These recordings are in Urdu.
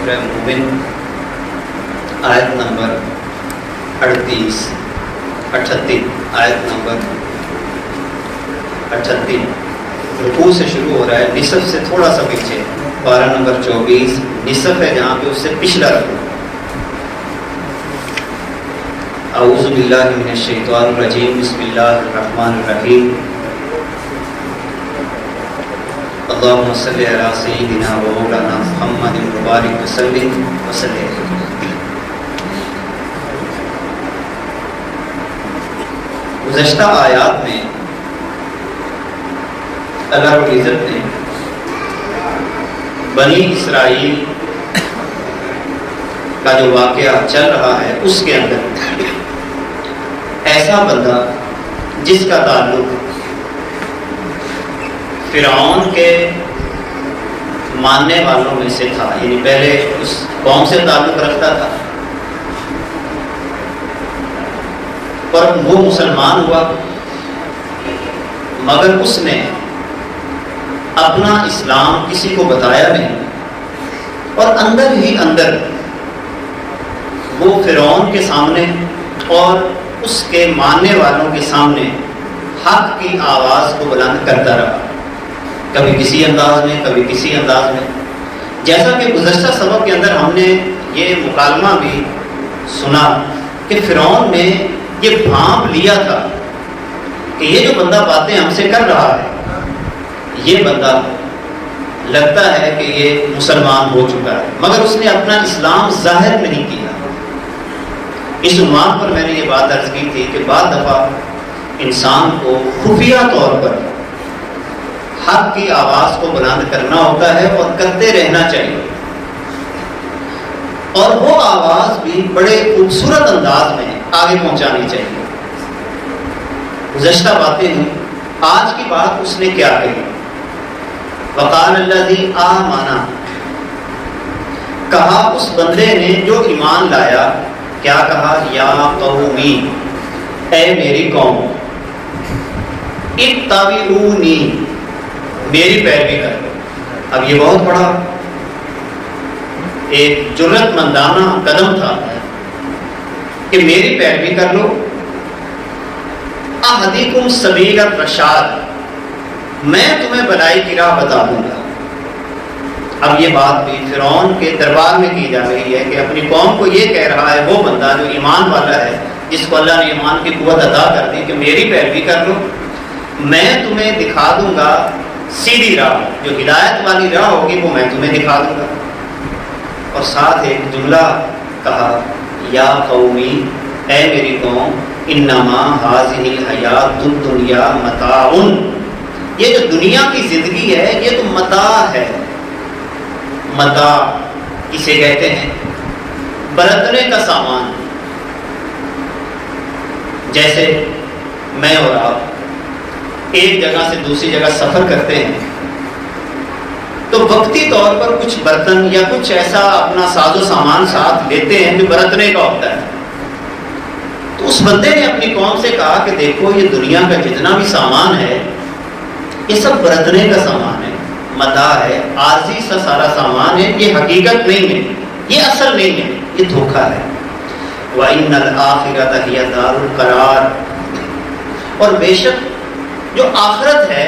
سورہ مومن آیت نمبر 38 آیت نمبر 38 رکوع سے شروع ہو رہا ہے، نصف سے تھوڑا سا پیچھے، پارہ نمبر 24 نصف ہے جہاں پہ اس سے پچھلا رکوع۔ اعوذ باللہ من الشیطان الرجیم، بسم اللہ الرحمن الرحیم، اللہم صلی علی سیدنا و مولانا محمد مبارک وسلم وسلم۔ گزشتہ آیات میں اللہ رب العزت نے بنی اسرائیل کا جو واقعہ چل رہا ہے اس کے اندر ایسا بندہ جس کا تعلق فرعون کے ماننے والوں میں سے تھا، یعنی پہلے اس قوم سے تعلق رکھتا تھا پر وہ مسلمان ہوا، مگر اس نے اپنا اسلام کسی کو بتایا نہیں، اور اندر ہی اندر وہ فرعون کے سامنے اور اس کے ماننے والوں کے سامنے حق کی آواز کو بلند کرتا رہا، کبھی کسی انداز میں کبھی کسی انداز میں۔ جیسا کہ گزشتہ سبق کے اندر ہم نے یہ مکالمہ بھی سنا کہ فرعون نے یہ بھانپ لیا تھا کہ یہ جو بندہ باتیں ہم سے کر رہا ہے، یہ بندہ لگتا ہے کہ یہ مسلمان ہو چکا ہے، مگر اس نے اپنا اسلام ظاہر نہیں کیا۔ اس عنوان پر میں نے یہ بات عرض کی تھی کہ بعض دفعہ انسان کو خفیہ طور پر حق کی آواز کو بلند کرنا ہوتا ہے اور کرتے رہنا چاہیے، اور وہ آواز بھی بڑے خوبصورت انداز میں آگے پہنچانی چاہیے۔ گزشتہ باتیں ہیں، آج کی بات اس نے کیا کہی؟ وقال الذی آمن، کہا اس بندے نے جو ایمان لایا، کیا کہا؟ یا قومی، اے میری قوم، اتبعونی، میری پیروی کرو۔ اب یہ بہت بڑا ایک جرأت مندانہ قدم تھا کہ میری پیروی کر لو۔ اہدیکم سبیل الرشاد، میں تمہیں بھلائی کی راہ بتا دوں گا۔ اب یہ بات بھی فرعون کے دربار میں کی جا رہی ہے کہ اپنی قوم کو یہ کہہ رہا ہے، وہ بندہ جو ایمان والا ہے، جس کو اللہ نے ایمان کی قوت عطا کر دی، کہ میری پیروی کر لو، میں تمہیں دکھا دوں گا سیدھی راہ، جو ہدایت والی راہ ہوگی وہ میں تمہیں دکھا دوں گا۔ اور ساتھ ایک جملہ کہا، یا قومی، اے میری قوم، انما ھذہ الحیات الدنیا متاع، یہ جو دنیا کی زندگی ہے یہ تو متاع ہے۔ متاع کسے کہتے ہیں؟ برتنے کا سامان۔ جیسے میں اور آپ ایک جگہ سے دوسری جگہ سفر کرتے ہیں تو وقتی طور پر کچھ برتن یا کچھ ایسا اپنا ساز و سامان ساتھ لیتے ہیں جو برتنے کا ہوتا ہے۔ تو اس بندے نے اپنی قوم سے کہا کہ دیکھو یہ دنیا کا جتنا بھی سامان ہے یہ سب برتنے کا سامان ہے، متاع ہے، عارضی سا سارا سامان ہے، یہ حقیقت نہیں ہے، یہ اصل نہیں ہے، یہ دھوکہ ہے۔ وَإِنَّ الْآخِرَةَ هِيَ دَارُ الْقَرَارِ، اور بے شک جو آخرت ہے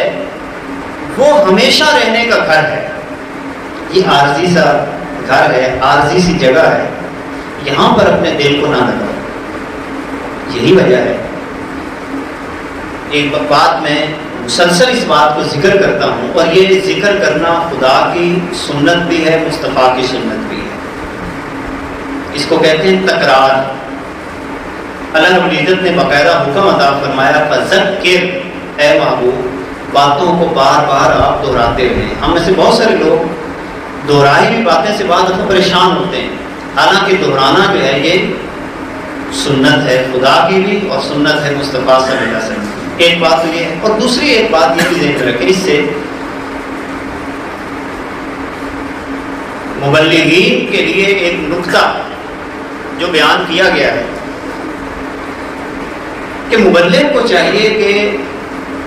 وہ ہمیشہ رہنے کا گھر ہے۔ یہ عارضی سا گھر ہے، عارضی سی جگہ ہے، یہاں پر اپنے دل کو نہ لگاؤ۔ یہی وجہ ہے ایک بات میں مسلسل اس بات کو ذکر کرتا ہوں، اور یہ ذکر کرنا خدا کی سنت بھی ہے، مصطفیٰ کی سنت بھی ہے، اس کو کہتے ہیں تکرار۔ اللہ رب العزت نے باقاعدہ حکم عطا فرمایا، فذکر، اے محبوب، باتوں کو بار بار آپ دہراتے رہیں۔ ہم میں سے بہت سارے لوگ دہرائی ہوئی باتیں سے بعد دفعہ پریشان ہوتے ہیں، حالانکہ دہرانا جو ہے یہ سنت ہے خدا کی بھی اور سنت ہے مصطفیٰ صلی اللہ علیہ وسلم۔ ایک بات تو یہ ہے، اور دوسری ایک بات یہ بھی ذہن رکھیں، اس سے مبلغین کے لیے ایک نکتہ جو بیان کیا گیا ہے کہ مبلغ کو چاہیے کہ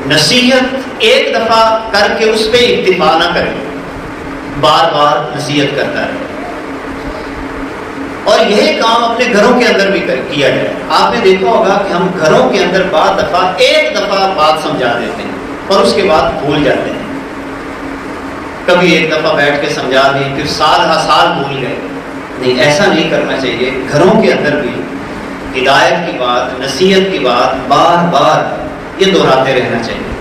نصیحت ایک دفعہ کر کے اس پہ اکتفا نہ کرے، بار بار نصیحت کرتا ہے۔ اور یہی کام اپنے گھروں کے اندر بھی کیا جائے. آپ نے دیکھا ہوگا کہ ہم گھروں کے اندر بعض دفعہ ایک دفعہ بات سمجھا دیتے ہیں اور اس کے بعد بھول جاتے ہیں. کبھی ایک دفعہ بیٹھ کے سمجھا دی, پھر سال ہر سال بھول گئے. نہیں, ایسا نہیں کرنا چاہیے. گھروں کے اندر بھی ہدایت کی بات, نصیحت کی بات بار بار یہ دہراتے رہنا چاہیے.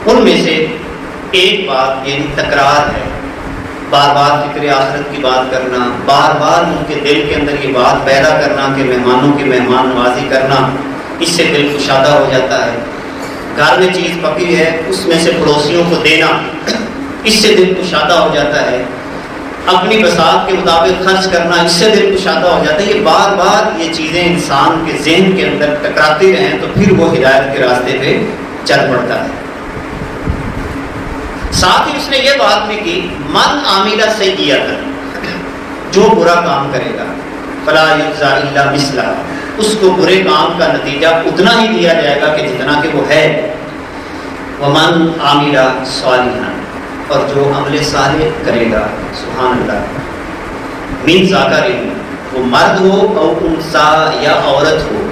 ان میں سے ایک بات یعنی تکرار ہے. بار بار فکر آخرت کی بات کرنا, بار بار ان کے دل کے اندر یہ بات پیدا کرنا کہ مہمانوں کی مہمان نوازی کرنا, اس سے دل کشادہ ہو جاتا ہے. گھر میں چیز پکی ہے اس میں سے پڑوسیوں کو دینا, اس سے دل کشادہ ہو جاتا ہے. اپنی بساط کے مطابق خرچ کرنا, اس سے دل کشادہ ہو جاتا ہے. یہ بار بار یہ چیزیں انسان کے ذہن کے اندر ٹکراتی رہیں تو پھر وہ ہدایت کے راستے پہ چل پڑتا ہے. ساتھ ہی اس نے یہ بات بھی کی, من عاملہ سیئۃ, جو برا کام کرے گا فلا یجزی الا مثلہ, اس کو برے کام کا نتیجہ اتنا ہی دیا جائے گا کہ جتنا کہ وہ ہے. ومن عامل صالحا, اور جو عمل صالح کرے گا, سبحان اللہ, من ذکر, وہ مرد ہو او انثی یا عورت ہو,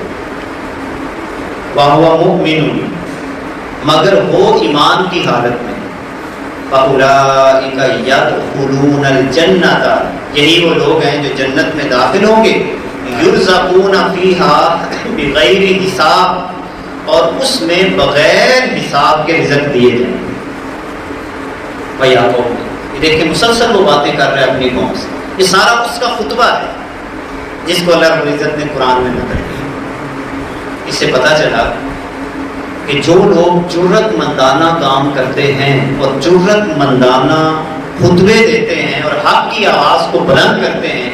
وہو مؤمن, مگر وہ ایمان کی حالت میں, فَأُولَٰئِكَ يَدْخُلُونَ الْجَنَّةَ, یہی وہ لوگ ہیں جو جنت میں داخل ہوں گے. يُرْزَقُونَ فِيهَا بِغَيْرِ حساب, اور اس میں بغیر حساب کے رزق دیے جائیں گے. بھائی آپ یہ دیکھیں مسلسل وہ باتیں کر رہے ہیں اپنی قوم سے. یہ سارا اس کا خطبہ ہے جس کو اللہ رب العزت نے قرآن میں نقل کیا. اس سے پتہ چلا کہ جو لوگ جرأت مندانہ کام کرتے ہیں اور جرأت مندانہ خطبے دیتے ہیں اور حق کی آواز کو بلند کرتے ہیں,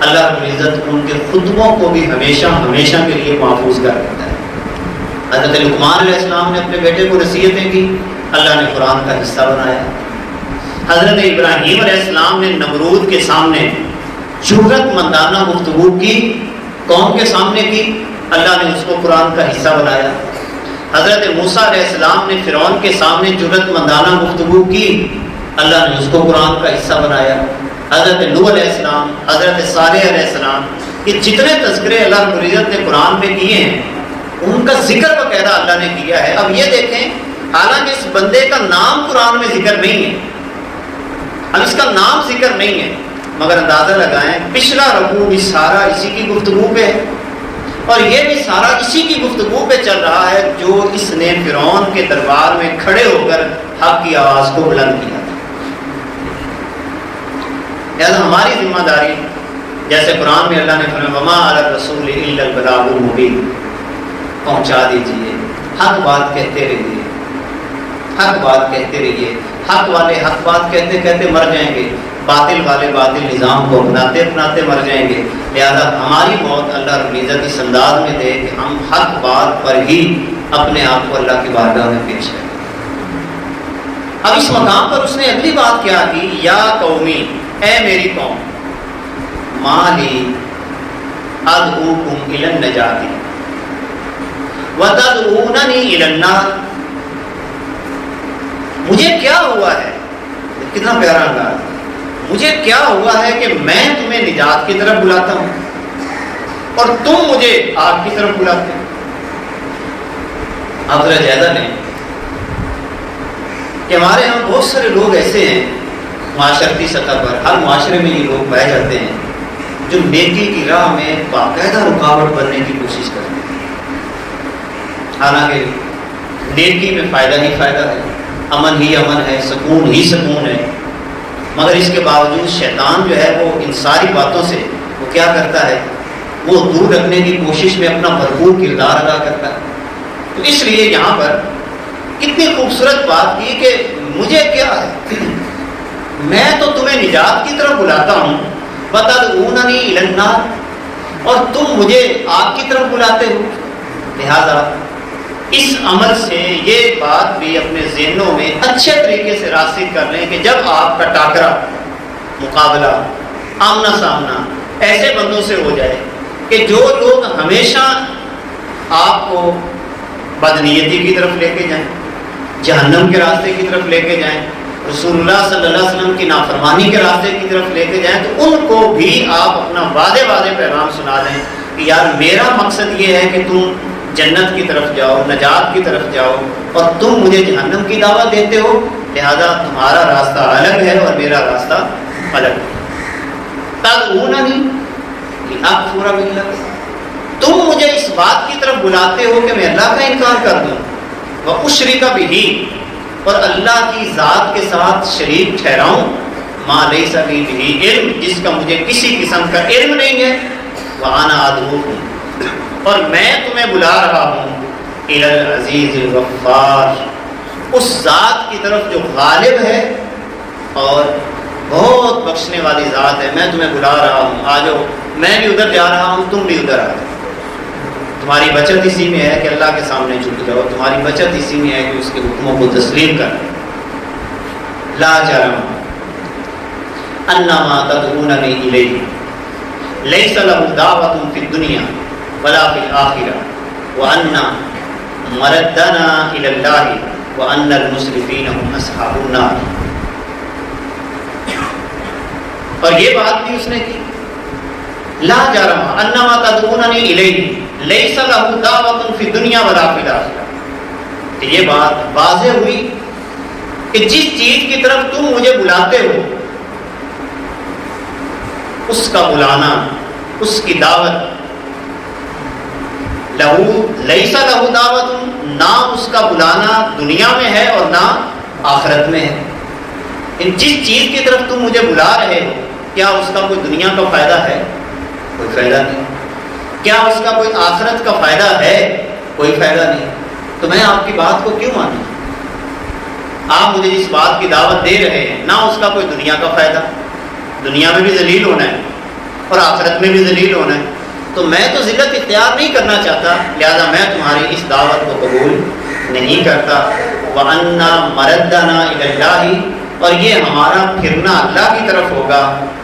اللہ رب العزت ان کے خطبوں کو بھی ہمیشہ ہمیشہ کے لیے محفوظ کر دیتا ہے. حضرت لقمان علیہ السلام نے اپنے بیٹے کو نصیحتیں کی, اللہ نے قرآن کا حصہ بنایا. حضرت ابراہیم علیہ السلام نے نمرود کے سامنے جرأت مندانہ گفتگو کی, قوم کے سامنے کی, اللہ نے اس کو قرآن کا حصہ بنایا. حضرت موسیٰ علیہ السلام نے فرعون کے سامنے جرأت مندانہ گفتگو کی, اللہ نے اس کو قرآن کا حصہ بنایا. حضرت نوح علیہ السلام, حضرت صالح علیہ السلام, یہ جتنے تذکرے اللہ رب العزت نے قرآن میں کیے ہیں ان کا ذکر وغیرہ اللہ نے کیا ہے. اب یہ دیکھیں, حالانکہ اس بندے کا نام قرآن میں ذکر نہیں ہے, اب اس کا نام ذکر نہیں ہے, مگر اندازہ لگائیں پچھلا رکوع بھی سارا اسی کی گفتگو پہ ہے, اور یہ بھی سارا اسی کی گفتگو پہ چل رہا ہے جو اس نے فرعون کے دربار میں کھڑے ہو کر حق کی آواز کو بلند کیا. لہذا ہماری ذمہ داری, جیسے قرآن میں اللہ نے فرمایا وما علی الرسول الا البلاغ المبین, پہنچا دیجیے, حق بات کہتے رہیے, حق بات کہتے رہیے. حق والے حق بات کہتے کہتے مر جائیں گے, باطل والے باطل نظام کو اپناتے اپناتے مر جائیں گے. لہذا ہماری موت اللہ رب العزت اس انداز میں دے کہ ہم حق بات پر ہی اپنے آپ کو اللہ کی بارگاہ میں پیش کریں. اب اس مقام پر اس نے اگلی بات کیا کی, یا قومی, اے میری قوم, مالی ادعوکم الی النجات وتدعوننی الی النار, مجھے کیا ہوا ہے, کتنا پیارا انداز, مجھے کیا ہوا ہے کہ میں تمہیں نجات کی طرف بلاتا ہوں اور تم مجھے آگ کی طرف بلاتے ہو. آپ ذرا جائزہ لیں کہ ہمارے یہاں بہت سارے لوگ ایسے ہیں معاشرتی سطح پر, ہر معاشرے میں یہ لوگ پائے جاتے ہیں جو نیکی کی راہ میں باقاعدہ رکاوٹ بننے کی کوشش کرتے ہیں. حالانکہ نیکی میں فائدہ ہی فائدہ ہے, امن ہی امن ہے, سکون ہی سکون ہے, مگر اس کے باوجود شیطان جو ہے وہ ان ساری باتوں سے وہ کیا کرتا ہے, وہ دور رکھنے کی کوشش میں اپنا بھرپور کردار ادا کرتا ہے. تو اس لیے یہاں پر کتنی خوبصورت بات کی کہ مجھے کیا ہے, میں تو تمہیں نجات کی طرف بلاتا ہوں, وتدعوننی الی النار, اور تم مجھے آگ کی طرف بلاتے ہو. لہذا اس عمل سے یہ بات بھی اپنے ذہنوں میں اچھے طریقے سے راسخ کر لیں کہ جب آپ کا ٹاکرا, مقابلہ, آمنا سامنا ایسے بندوں سے ہو جائے کہ جو لوگ ہمیشہ آپ کو بدنیتی کی طرف لے کے جائیں, جہنم کے راستے کی طرف لے کے جائیں, رسول اللہ صلی اللہ علیہ وسلم کی نافرمانی کے راستے کی طرف لے کے جائیں تو ان کو بھی آپ اپنا واضح پیغام سنا دیں کہ یار میرا مقصد یہ ہے کہ تم جنت کی طرف جاؤ، نجات کی طرف جاؤ، اور تم مجھے جہنم کی دعوت دیتے ہو، لہذا تمہارا راستہ الگ ہے اور میرا راستہ الگ ہے۔ تدعوننی لاکفر باللہ، تم مجھے اس بات کی طرف بلاتے ہو کہ میں اللہ کا انکار کر دوں، واشرک بہ، اور اللہ کی ذات کے ساتھ شریک ٹھہراؤں، ما لیس لی بہ علم، جس کا مجھے کسی قسم کا علم نہیں ہے، وانا ادعوکم، اور میں تمہیں بلا رہا ہوں الی العزیز الغفار، اس ذات کی طرف جو غالب ہے اور بہت بخشنے والی ذات ہے۔ میں تمہیں بلا رہا ہوں، آ جاؤ، میں بھی ادھر جا رہا ہوں، تم بھی ادھر آ جاؤ۔ تمہاری بچت اسی میں ہے کہ اللہ کے سامنے جھک جاؤ، تمہاری بچت اسی میں ہے کہ اس کے حکموں کو تسلیم کر۔ لا جرم انما تدعوننی الیہ لیس لہ دعوۃ فی الدنیا ولا فی الآخرہ وان مردنا الی اللہ وان المسرفین هم اصحاب النار۔ اور یہ بات بھی اس نے کی، لا جرم انما تدعوننی الیہ لیس لہ دعوۃ فی الدنیا ولا فی الآخرہ، کہ یہ بات واضح ہوئی کہ جس چیز کی طرف تم مجھے بلاتے ہو اس کا بلانا، اس کی دعوت، لہو لیس لہ دعوت، نہ اس کا بلانا دنیا میں ہے اور نہ آخرت میں ہے۔ ان جس چیز کی طرف تم مجھے بلا رہے ہو، کیا اس کا کوئی دنیا کا فائدہ ہے؟ کوئی فائدہ نہیں۔ کیا اس کا کوئی آخرت کا فائدہ ہے؟ کوئی فائدہ نہیں۔ تو میں آپ کی بات کو کیوں مانوں؟ آپ مجھے جس بات کی دعوت دے رہے ہیں، نہ اس کا کوئی دنیا کا فائدہ، دنیا میں بھی ذلیل ہونا ہے اور آخرت میں بھی ذلیل ہونا ہے، تو میں تو ذلت اختیار نہیں کرنا چاہتا، لہذا میں تمہاری اس دعوت کو قبول نہیں کرتا۔ وَأَنَّا مَرَدَّنَا إِلَى اللَّهِ، اور یہ ہمارا پھرنا اللہ کی طرف ہوگا،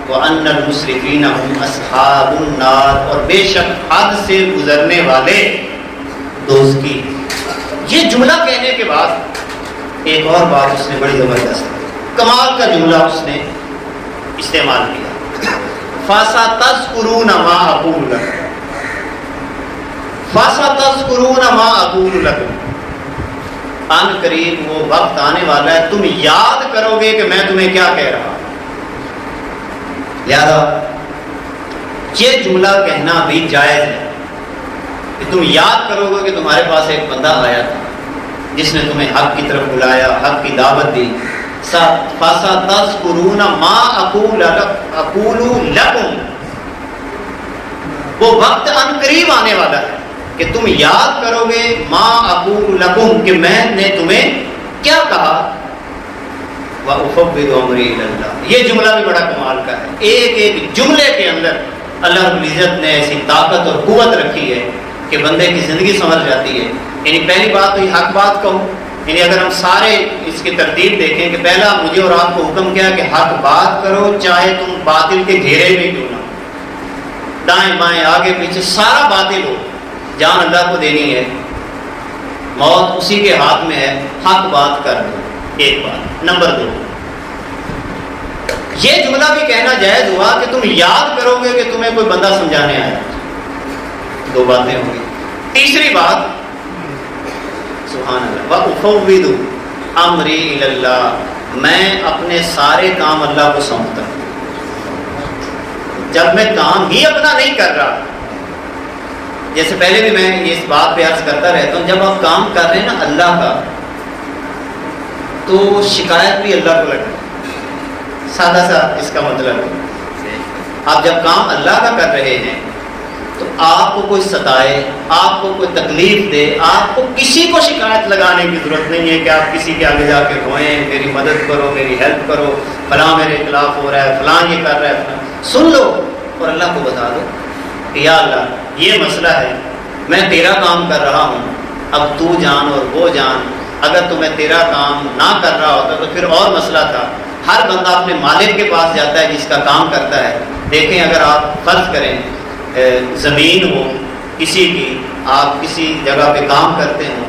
وَأَنَّ الْمُسْرِفِينَ هُمْ أَصْحَابُ النَّارِ، اور بے شک حد سے گزرنے والے دوست کی۔ یہ جملہ کہنے کے بعد ایک اور بات اس نے بڑی زبردست کمال کا جملہ اس نے استعمال کیا، فَسَتَذْكُرُونَ مَا أَقُولُ لَكُمْ، فَسَتَذْكُرُونَ مَا أَقُولُ لَكُمْ، ان قریب وہ وقت آنے والا ہے تم یاد کرو گے کہ میں تمہیں کیا کہہ رہا ہوں۔ لہذا یہ جملہ کہنا بھی جائز ہے کہ تم یاد کرو گے کہ تمہارے پاس ایک بندہ آیا تھا جس نے تمہیں حق کی طرف بلایا، حق کی دعوت دی۔ فَسَتَذْكُرُونَ مَا أَقُولُ لَكُمْ، وہ وقت ان قریب آنے والا ہے کہ تم یاد کرو گے ما اقول لکم، کہ میں نے تمہیں کیا کہا۔ وَأُفَوِّضُ أَمْرِي إِلَى اللَّهِ، یہ جملہ بھی بڑا کمال کا ہے۔ ایک ایک جملے کے اندر اللہ رب العزت نے ایسی طاقت اور قوت رکھی ہے کہ بندے کی زندگی سمجھ جاتی ہے۔ یعنی پہلی بات تو یہ حق بات کہو، یعنی اگر ہم سارے اس کی ترتیب دیکھیں کہ پہلا مجھے اور آپ کو حکم کیا کہ حق بات کرو، چاہے تم باطل کے گھیرے میں کیوں نہ، دائیں بائیں آگے پیچھے سارا باطل ہو، جان اللہ کو دینی ہے، موت اسی کے ہاتھ میں ہے، حق بات کر دو۔ ایک بات۔ نمبر 2، یہ جملہ بھی کہنا جائز ہوا کہ تم یاد کرو گے کہ تمہیں کوئی بندہ سمجھانے آیا۔ 2 باتیں ہوں گی۔ تیسری بات، سبحان اللہ، وَأُفَوِّضُ أَمْرِي إِلَى اللَّهِ، میں اپنے سارے کام اللہ کو سونپتا ہوں۔ جب میں کام ہی اپنا نہیں کر رہا، جیسے پہلے بھی میں اس بات پہ عرض کرتا رہتا ہوں، جب آپ کام کر رہے ہیں نا اللہ کا، تو شکایت بھی اللہ کو لگے، سادہ سا اس کا مطلب ہے۔ آپ جب کام اللہ کا کر رہے ہیں تو آپ کو کوئی ستائے، آپ کو کوئی تکلیف دے، آپ کو کسی کو شکایت لگانے کی ضرورت نہیں ہے کہ آپ کسی کے آگے جا کے روئیں، میری مدد کرو، میری ہیلپ کرو، فلاں میرے خلاف ہو رہا ہے، فلاں یہ کر رہا ہے، فلاں۔ سن لو اور اللہ کو بتا دو کہ یا اللہ یہ مسئلہ ہے، میں تیرا کام کر رہا ہوں، اب تو جان اور وہ جان، اگر تو میں تیرا کام نہ کر رہا ہوتا تو پھر اور مسئلہ تھا۔ ہر بندہ اپنے مالک کے پاس جاتا ہے جس کا کام کرتا ہے۔ دیکھیں اگر آپ فرض کریں زمین ہو کسی کی، آپ کسی جگہ پہ کام کرتے ہوں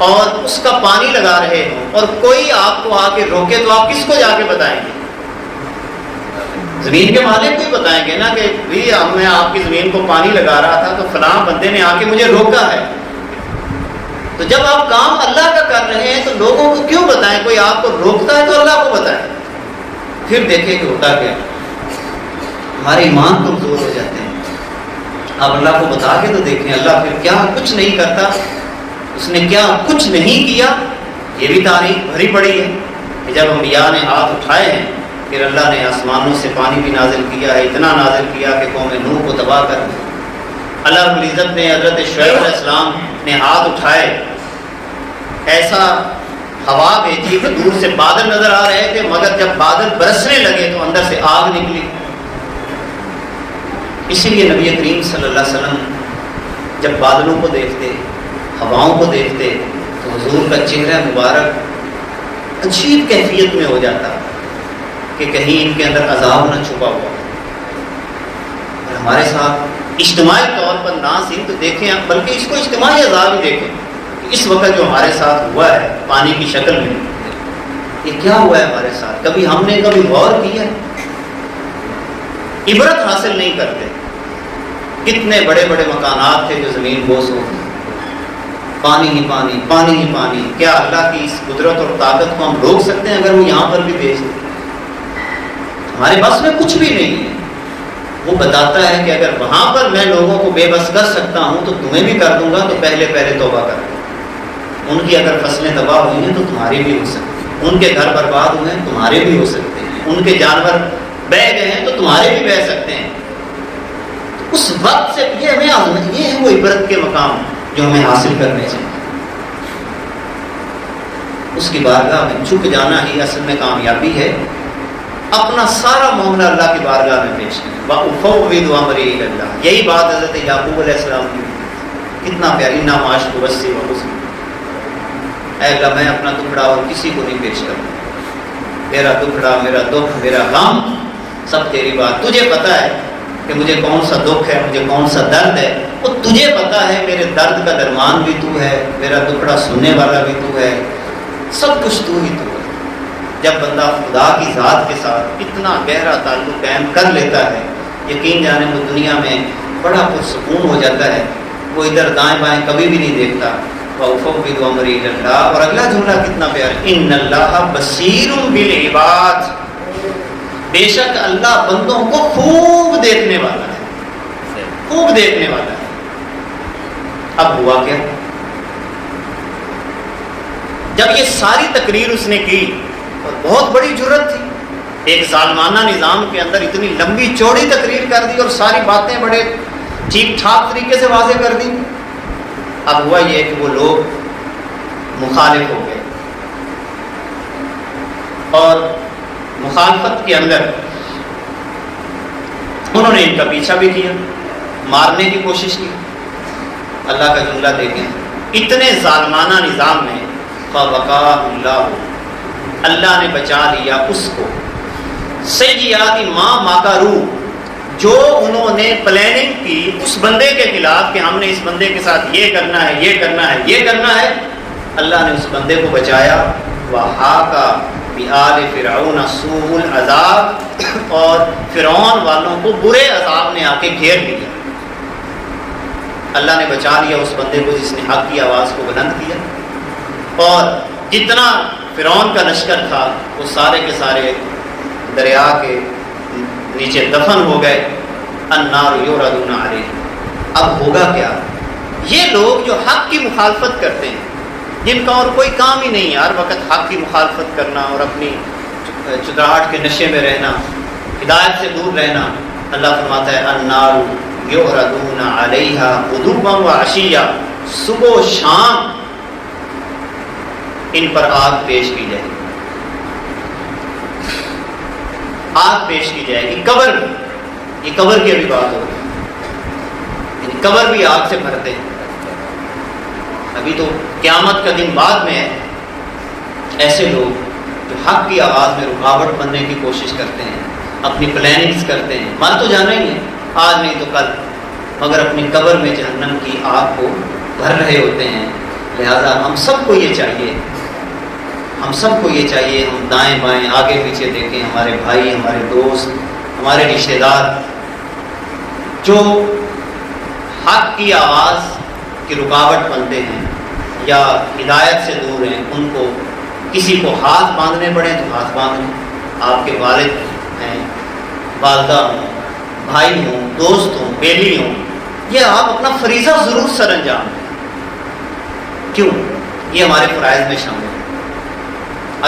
اور اس کا پانی لگا رہے ہوں اور کوئی آپ کو آ کے روکے تو آپ کس کو جا کے بتائیں گے؟ زمین کے مالک کو ہی بتائیں گے نا کہ میں آپ کی زمین کو پانی لگا رہا تھا تو فلاں بندے نے آ کے مجھے روکا ہے۔ تو جب آپ کام اللہ کا کر رہے ہیں تو لوگوں کو کیوں بتائیں؟ کوئی آپ کو روکتا ہے تو اللہ کو بتائیں۔ پھر دیکھیں کہ ہوتا کیا، ہمارے ایمان کمزور ہو جاتے ہیں۔ آپ اللہ کو بتا کے تو دیکھیں، اللہ پھر کیا کچھ نہیں کرتا، اس نے کیا کچھ نہیں کیا۔ یہ بھی تاریخ بھری پڑی ہے کہ جب انبیاء نے ہاتھ اٹھائے ہیں پھر اللہ نے آسمانوں سے پانی بھی نازل کیا ہے، اتنا نازل کیا کہ قوم نوح کو تباہ کر دیا۔ اللہ رب العزت نے حضرت شعیب علیہ السلام نے ہاتھ اٹھائے، ایسا ہوا بھیجی کہ دور سے بادل نظر آ رہے تھے، مگر جب بادل برسنے لگے تو اندر سے آگ نکلی۔ اسی لیے نبی کریم صلی اللہ علیہ وسلم جب بادلوں کو دیکھتے، ہواؤں کو دیکھتے تو حضور کا چہرہ مبارک عجیب کیفیت میں ہو جاتا کہ کہیں ان کے اندر عذاب نہ چھپا ہوا۔ اور ہمارے ساتھ اجتماعی طور پر نہ صرف دیکھیں بلکہ اس کو اجتماعی عذاب ہی دیکھیں۔ اس وقت جو ہمارے ساتھ ہوا ہے پانی کی شکل میں، یہ کیا ہوا ہے ہمارے ساتھ؟ کبھی ہم نے کبھی غور کیا؟ عبرت حاصل نہیں کرتے۔ کتنے بڑے بڑے مکانات تھے جو زمین بوس ہو گئے، پانی ہی پانی، پانی ہی پانی۔ کیا اللہ کی اس قدرت اور طاقت کو ہم روک سکتے ہیں اگر وہ یہاں پر بھی بھیج دیں؟ ہمارے بس میں کچھ بھی نہیں ہے۔ وہ بتاتا ہے کہ اگر وہاں پر میں لوگوں کو بے بس کر سکتا ہوں تو تمہیں بھی کر دوں گا، تو پہلے توبہ کر دو۔ ان کی اگر فصلیں تباہ ہوئی ہیں تو تمہاری بھی ہو سکتی ہیں، ان کے گھر برباد ہوئے ہیں تمہارے بھی ہو سکتے ہیں، ان کے جانور بہہ گئے ہیں تو تمہارے بھی بہہ سکتے ہیں۔ اس وقت سے یہ ہے وہ عبرت کے مقام جو ہمیں حاصل کرنے چاہیے۔ اس کی بارگاہ میں جھک جانا ہی اصل میں کامیابی ہے۔ اپنا سارا معاملہ اللہ کی بارگاہ میں پیش کریں۔ وَأُفَوِّضُ أَمْرِي إِلَى اللَّهِ، یہی بات حضرت یعقوب علیہ السلام کی کتنا پیاری ناماش کو بسی وحسن۔ اے اللہ میں اپنا دکھڑا اور کسی کو نہیں پیش کروں، میرا دکھڑا، میرا دکھ، میرا غم سب تیری بات۔ تجھے پتہ ہے کہ مجھے کون سا دکھ ہے، مجھے کون سا درد ہے، وہ تجھے پتہ ہے۔ میرے درد کا درمان بھی تو ہے، میرا دکھڑا سننے والا بھی تو ہے، سب کچھ تو ہی تو ہے۔ جب بندہ خدا کی ذات کے ساتھ اتنا گہرا تعلق قائم کر لیتا ہے، یقین جانے وہ دنیا میں بڑا پرسکون ہو جاتا ہے۔ وہ ادھر دائیں بائیں کبھی بھی نہیں دیکھتا۔ وَأُفَوِّضُ أَمْرِي إِلَى اللَّهِ، اور اگلا جملہ کتنا پیارا، إِنَّ اللَّهَ بَصِيرٌ بِالْعِبَادِ، بے شک اللہ بندوں کو خوب دیکھنے والا ہے، خوب دیکھنے والا ہے۔ اب ہوا کیا؟ جب یہ ساری تقریر اس نے کی، اور بہت بڑی جرت تھی، ایک ظالمانہ نظام کے اندر اتنی لمبی چوڑی تقریر کر دی اور ساری باتیں بڑے ٹھیک ٹھاک طریقے سے واضح کر دی۔ اب ہوا یہ کہ وہ لوگ مخالف ہو گئے، اور مخالفت کے اندر انہوں نے ان کا پیچھا بھی کیا، مارنے کی کوشش کی۔ اللہ کا جملہ دیکھیں، اتنے ظالمانہ نظام میں فَوَقَاهُ اللَّهُ، اللہ نے بچا لیا اس کو، سیئات ما مکروا، جو انہوں نے پلاننگ کی اس بندے کے خلاف کہ ہم نے اس بندے کے ساتھ یہ کرنا ہے، یہ کرنا ہے، یہ کرنا ہے، اللہ نے اس بندے کو بچایا۔ وَحَاقَ بِآلِ فِرْعَوْنَ سُوءُ الْعَذَابِ، اور فرعون والوں کو برے عذاب نے آ کے گھیر لیا۔ اللہ نے بچا لیا اس بندے کو جس نے حق کی آواز کو بلند کیا، اور جتنا فرعون کا لشکر تھا وہ سارے کے سارے دریا کے نیچے دفن ہو گئے۔ النار یعرضون علیہ، اب ہوگا کیا؟ یہ لوگ جو حق کی مخالفت کرتے ہیں، جن کا اور کوئی کام ہی نہیں ہے، ہر وقت حق کی مخالفت کرنا اور اپنی چکراہٹ کے نشے میں رہنا، ہدایت سے دور رہنا، اللہ فرماتا ہے النار یعرضون علیہا غدوا وعشیا، صبح و شام ان پر آگ پیش کی جائے گی، آگ پیش کی جائے گی۔ قبر میں، یہ قبر کی ابھی بات ہو رہی ہے، یعنی قبر بھی آگ سے بھرتے ہیں۔ ابھی تو قیامت کا دن بعد میں ہے۔ ایسے لوگ جو حق کی آواز میں رکاوٹ بننے کی کوشش کرتے ہیں، اپنی پلاننگز کرتے ہیں، مر تو جانا ہی ہے آج نہیں تو کل، مگر اپنی قبر میں جہنم کی آگ کو بھر رہے ہوتے ہیں۔ لہذا ہم سب کو یہ چاہیے، ہم سب کو یہ چاہیے، ہم دائیں بائیں آگے پیچھے دیکھیں، ہمارے بھائی، ہمارے دوست، ہمارے رشتہ دار جو حق کی آواز کی رکاوٹ بنتے ہیں یا ہدایت سے دور ہیں، ان کو کسی کو ہاتھ باندھنے پڑے تو ہاتھ باندھیں۔ آپ کے والد ہیں، والدہ ہوں، بھائی ہوں، دوست ہوں، بیٹی ہوں، یہ آپ اپنا فریضہ ضرور سر انجام دیں۔ کیوں؟ یہ ہمارے فرائض میں شامل ہے۔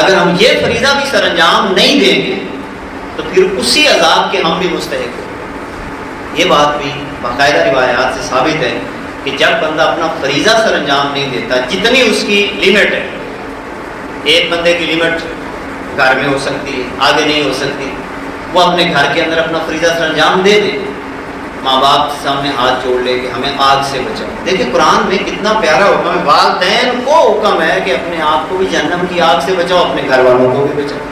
اگر ہم یہ فریضہ بھی سر انجام نہیں دیں گے تو پھر اسی عذاب کے ہم بھی مستحق ہیں۔ یہ بات بھی باقاعدہ روایات سے ثابت ہے کہ جب بندہ اپنا فریضہ سر انجام نہیں دیتا، جتنی اس کی لمٹ ہے، ایک بندے کی لمٹ گھر میں ہو سکتی ہے، آگے نہیں ہو سکتی، وہ اپنے گھر کے اندر اپنا فریضہ سر انجام دے دے، ماں باپ کے سامنے ہاتھ جوڑ لے کہ ہمیں آگ سے بچاؤ۔ دیکھیں قرآن میں کتنا پیارا حکم ہے، والدین کو حکم ہے کہ اپنے آپ کو بھی جہنم کی آگ سے بچاؤ، اپنے گھر والوں کو بھی بچاؤ۔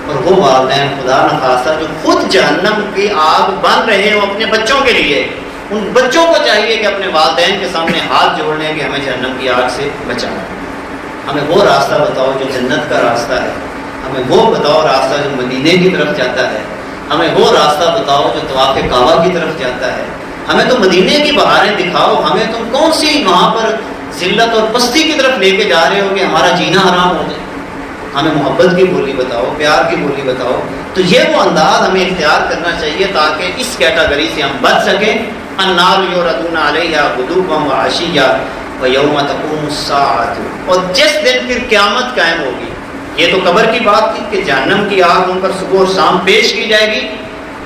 اور وہ والدین خدا نخواستہ جو خود جہنم کی آگ بن رہے ہیں اپنے بچوں کے لیے، ان بچوں کو چاہیے کہ اپنے والدین کے سامنے ہاتھ جوڑ لیں کہ ہمیں جہنم کی آگ سے بچاؤ، ہمیں وہ راستہ بتاؤ جو جنت کا راستہ ہے، ہمیں وہ بتاؤ راستہ جو مدینے کی طرف جاتا ہے، ہمیں وہ راستہ بتاؤ جو طواف کعبہ کی طرف جاتا ہے، ہمیں تو مدینے کی بہاریں دکھاؤ، ہمیں تم کون سی وہاں پر ذلت اور پستی کی طرف لے کے جا رہے ہو کہ ہمارا جینا حرام ہو جائے، ہمیں محبت کی بولی بتاؤ، پیار کی بولی بتاؤ۔ تو یہ وہ انداز ہمیں اختیار کرنا چاہیے تاکہ اس کیٹیگری سے ہم بچ سکیں۔ النار یعرضون علیہا غدوا وعشیا ویوم تقوم الساعۃ، اور جس دن پھر قیامت قائم ہوگی، یہ تو قبر کی بات تھی کہ جہنم کی آگ ان پر صبح اور شام پیش کی جائے گی،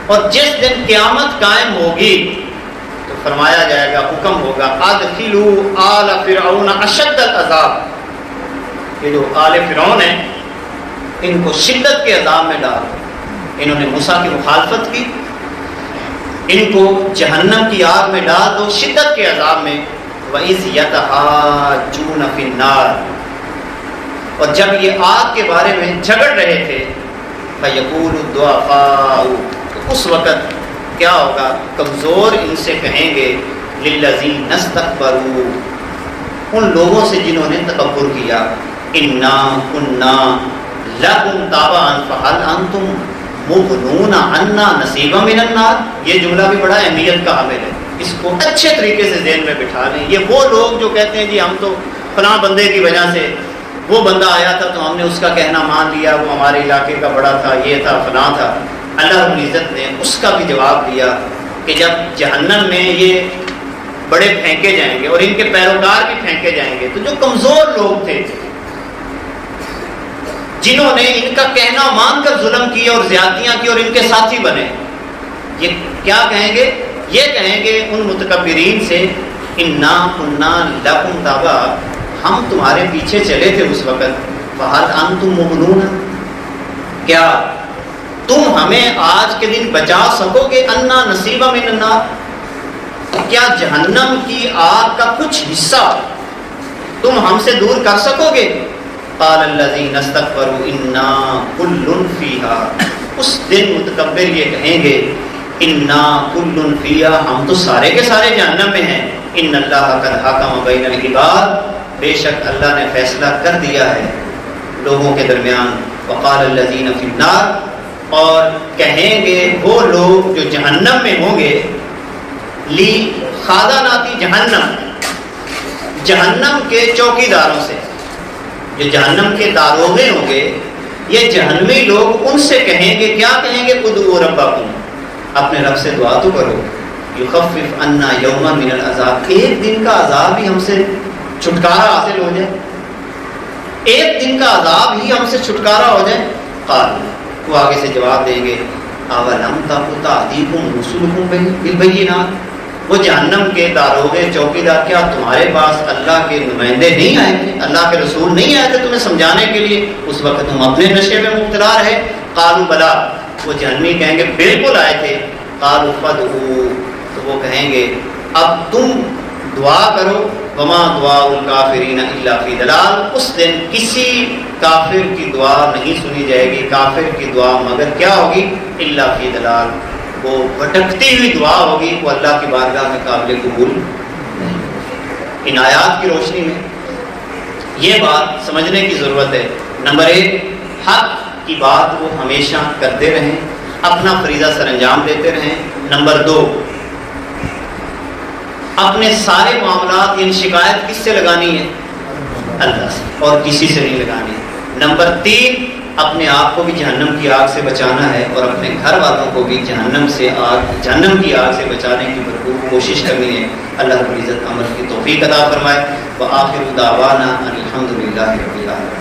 اور جس دن قیامت قائم ہوگی تو فرمایا جائے گا، حکم ہوگا ادخلوا آل فرعون اشد العذاب، یہ جو آل فرعون ہیں ان کو شدت کے عذاب میں ڈالو، انہوں نے موسیٰ کی مخالفت کی، ان کو جہنم کی آگ میں ڈال دو شدت کے عذاب میں۔ وَإِذْ يَتَحَاجُّونَ فِي النَّارِ، اور جب یہ آگ کے بارے میں جھگڑ رہے تھے، فَيَقُولُ الضُّعَفَاءُ، تو اس وقت کیا ہوگا، کمزور ان سے کہیں گے، لِلَّذِينَ اسْتَكْبَرُوا، ان لوگوں سے جنہوں نے تکبر کیا، إِنَّا كُنَّا لَكُمْ تَابَعًا فَهَلْ أَنْتُمْ مُغْنُونَ عَنَّا نَصِيبًا مِنَ النَّارِ۔ یہ جملہ بھی بڑا اہمیت کا حامل ہے، اس کو اچھے طریقے سے ذہن میں بٹھا لیں۔ یہ وہ لوگ جو کہتے ہیں جی ہم تو فلاں بندے کی وجہ سے، وہ بندہ آیا تھا تو ہم نے اس کا کہنا مان لیا، وہ ہمارے علاقے کا بڑا تھا، یہ تھا، فلاں تھا۔ اللہ رب العزت نے اس کا بھی جواب دیا کہ جب جہنم میں یہ بڑے پھینکے جائیں گے اور ان کے پیروکار بھی پھینکے جائیں گے، تو جو کمزور لوگ تھے جنہوں نے ان کا کہنا مان کر ظلم کیا اور زیادتیاں کی اور ان کے ساتھی بنے، یہ کیا کہیں گے؟ یہ کہیں گے ان متکبرین سے، انا کنا لکم تابعا، ہم تمہارے پیچھے چلے تھے اس وقت، فہل انتم مغنون، کیا تم ہمیں آج کے دن بچا سکو گے؟ انا نصیبا من النار، کیا جہنم کی آگ کا کچھ حصہ تم ہم سے دور کر سکو گے؟ قال الذین استکبروا انا کل فیہا، اس دن متکبر یہ کہیں گے، انا کل فیہا، ہم تو سارے کے سارے جہنم میں ہیں، ان اللہ قد حکم بین العباد، بے شک اللہ نے فیصلہ کر دیا ہے لوگوں کے درمیان۔ وقال الذین فی النار، اور کہیں گے وہ لوگ جو جہنم میں ہوں گے، لی خازناتی جہنم، جہنم کے چوکیداروں سے، جو جہنم کے داروغے ہوں گے، یہ جہنمی لوگ ان سے کہیں گے، کیا کہیں گے؟ ادعوا ربکم، اپنے رب سے دعا تو کرو، یخفف عنا یوما من العذاب، ایک دن کا عذاب ہی ہم سے چھٹکارا حاصل ہو جائے، ایک دن کا عذاب ہی ہم سے چھٹکارا ہو جائے۔ قال، وہ آگے سے جواب دیں گے، اولم تک تأتیکم رسلکم بالبینات، وہ جہنم کے داروغے چوکیدار، کیا تمہارے پاس اللہ کے نمائندے نہیں آئے تھے، اللہ کے رسول نہیں آئے تھے تمہیں سمجھانے کے لیے؟ اس وقت تم اپنے نشے میں مبتلا رہے۔ قالوا بلا، وہ جہنمی کہیں گے بالکل آئے تھے۔ قالوا فادعوا، تو وہ کہیں گے اب تم دعا کرو، وما دعاء الکافرین الا فی ضلال، اس دن کسی کافر کی دعا نہیں سنی جائے گی، کافر کی دعا مگر کیا ہوگی؟ الا فی ضلال، وہ بھٹکتی ہوئی دعا ہوگی، وہ اللہ کی بارگاہ میں قابل قبول نہیں۔ ان آیات کی روشنی میں یہ بات سمجھنے کی ضرورت ہے۔ نمبر 1، حق کی بات وہ ہمیشہ کرتے رہیں، اپنا فریضہ سر انجام دیتے رہیں۔ نمبر 2، اپنے سارے معاملات، یعنی شکایت کس سے لگانی ہے؟ اللہ سے، اور کسی سے نہیں لگانی ہے۔ نمبر 3، اپنے آپ کو بھی جہنم کی آگ سے بچانا ہے اور اپنے گھر والوں کو بھی جہنم کی آگ سے بچانے کی بھرپور کوشش کرنی ہے۔ اللہ رب العزت عمل کی توفیق عطا فرمائے۔ وآخر دعوانا ان الحمد للہ رب العالمین۔